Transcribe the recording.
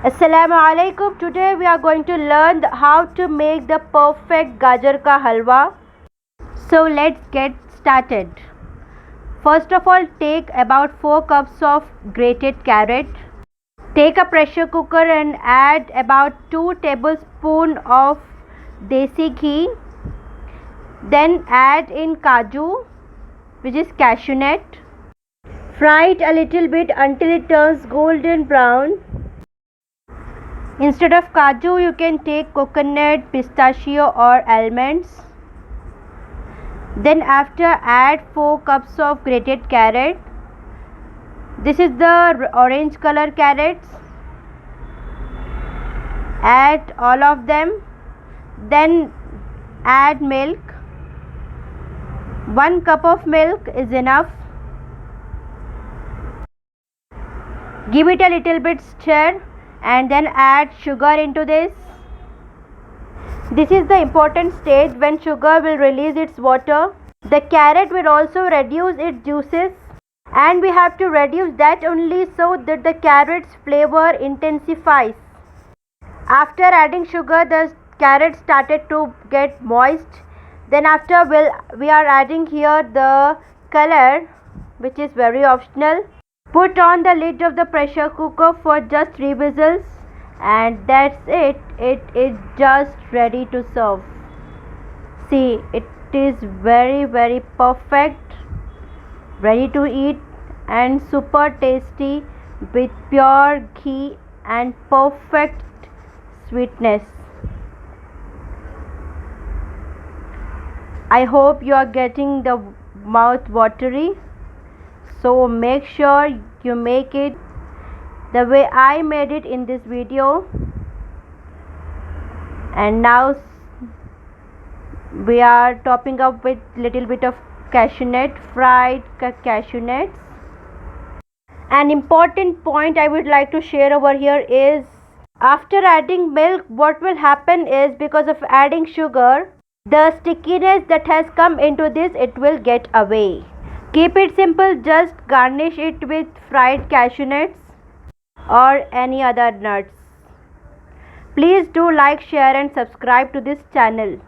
Assalamualaikum. Today we are going to learn how to make the perfect gajar ka halwa. So let's get started. First of all, take about 4 cups of grated carrot. Take a pressure cooker and add about 2 tablespoons of desi ghee. Then add in kaju, which is cashew nut. Fry it a little bit until it turns golden brown. Instead of kaju, you can take coconut, pistachio or almonds. Then after, add 4 cups of grated carrot. This is the orange color carrots. Add all of them. Then add milk. 1 cup of milk is enough. Give it a little bit stir and then add sugar into this. This is the important stage when sugar will release its water. The carrot will also reduce its juices, and we have to reduce that only so that the carrot's flavor intensifies. After adding sugar, the carrot started to get moist. Then after, we are adding here the color, which is very optional. Put on the lid of the pressure cooker for just 3 whistles, and that's it. It is just ready to serve. See, it is very perfect, ready to eat and super tasty with pure ghee and perfect sweetness. I hope you are getting the mouth watery. So make sure you make it the way I made it in this video. And now we are topping up with little bit of cashew nut, fried cashew nuts. An important point I would like to share over here is, after adding milk, what will happen is, because of adding sugar, the stickiness that has come into this, it will get away. Keep it simple, just garnish it with fried cashew nuts or any other nuts. Please do like, share and subscribe to this channel.